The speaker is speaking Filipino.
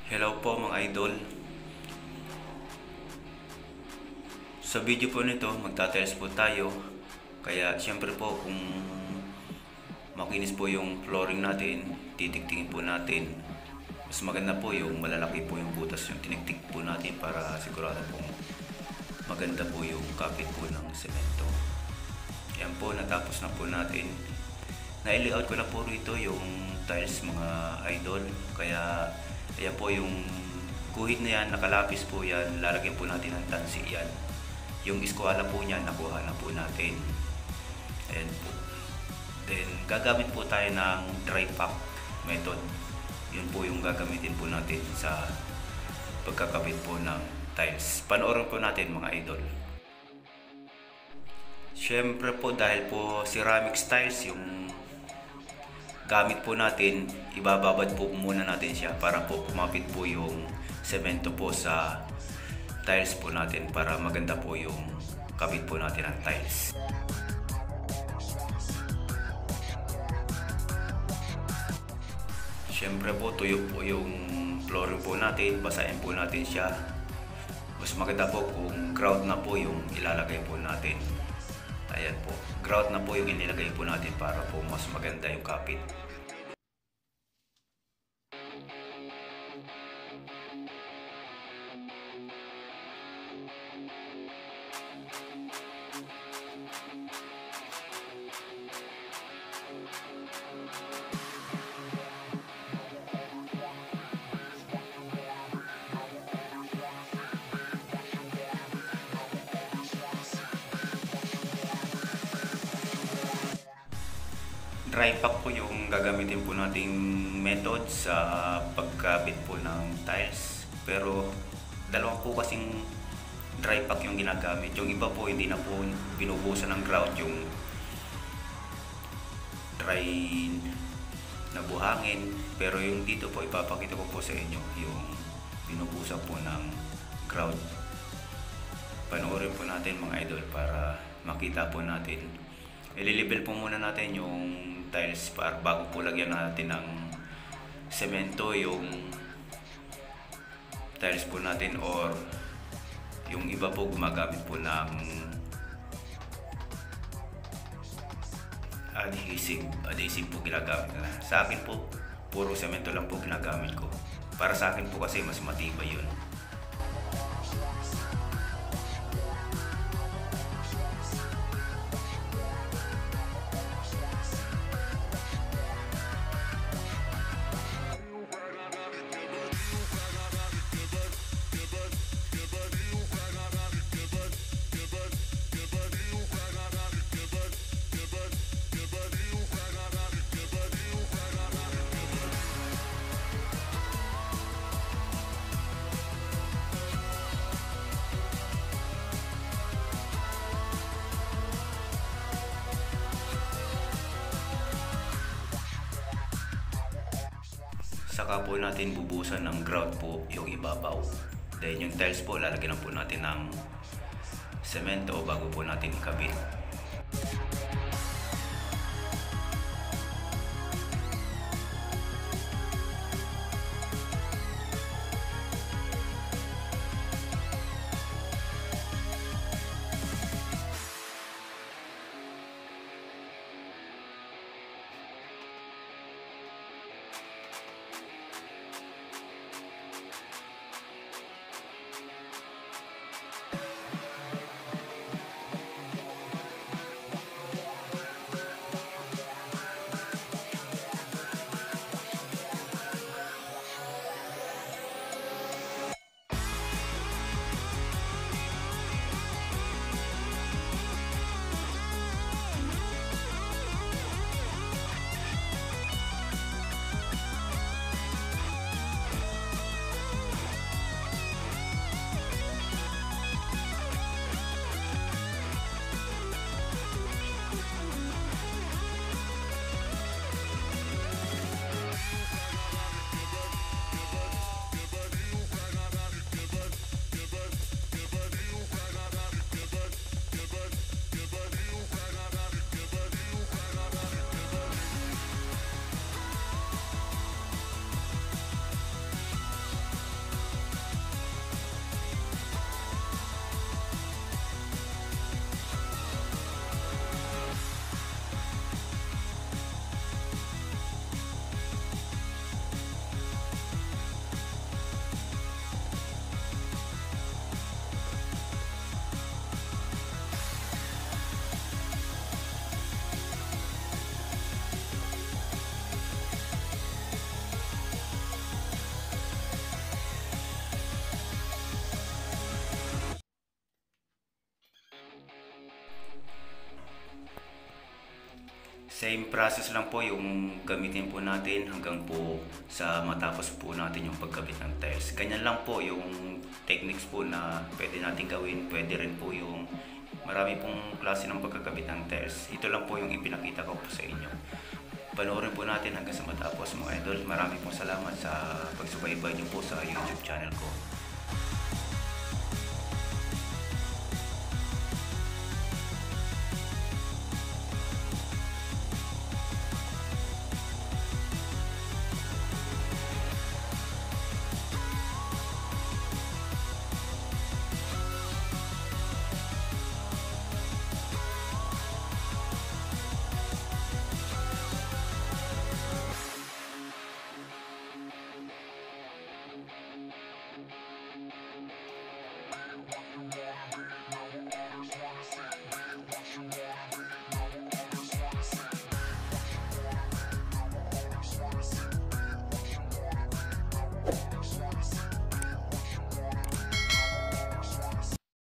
Hello po mga idol. Sa video po nito, magtatiles po tayo. Kaya siyempre po kung makinis po yung flooring natin, titiktingin po natin. Mas maganda po yung malalaki po yung butas yung tiniktik po natin para sigurado po maganda po yung kapit po ng semento. Yan po, natapos na po natin. Na-layout ko na po rito yung tiles mga idol. Kaya ayan po yung guhit na yan, nakalapis po yan. Lalagyan po natin ng tansi yan. Yung eskwala po niya, nakuha na po natin. Ayan po. Then, gagamit po tayo ng dry pack method. Yun po yung gagamitin po natin sa pagkakabit po ng tiles. Panoorin po natin mga idol. Siyempre po dahil po ceramic tiles yung gamit po natin, ibababad po muna natin siya para po kumapit po yung semento po sa tiles po natin para maganda po yung kabit po natin ng tiles. Siyempre po tuyo po yung flooring po natin, basahin po natin siya. Mas maganda po kung grout na po yung ilalagay po natin. Ayan po, grout na po yung inilagay po natin para po mas maganda yung kapit. Dry pack po yung gagamitin po nating method sa pagkabit po ng tiles. Pero dalawa po kasing dry pack yung ginagamit. Yung iba po hindi na po binubusan ng grout, yung dry na buhangin. Pero yung dito po ipapakita ko po sa inyo yung binubusan po ng grout. Panoorin po natin mga idol para makita po natin. Ililibel po muna natin yung tiles para bago po lagyan natin ng semento yung tiles po natin, or yung iba po gumagamit po ng adhesive po ginagamit na. Sa akin po puro semento lang po ginagamit ko. Para sa akin po kasi mas matibay yun. Saka po natin bubusan ng grout po yung ibabaw. Then yung tiles po lalagyan po natin ng semento bago po natin ikabit. Same process lang po yung gamitin po natin hanggang po sa matapos po natin yung pagkabit ng tiles. Ganyan lang po yung techniques po na pwede natin gawin. Pwede rin po yung marami pong klase ng pagkakabit ng tiles. Ito lang po yung ipinakita ko po sa inyo. Panoorin po natin hanggang sa matapos mga idol. Marami pong salamat sa pagsubaybay niyo po sa YouTube channel ko.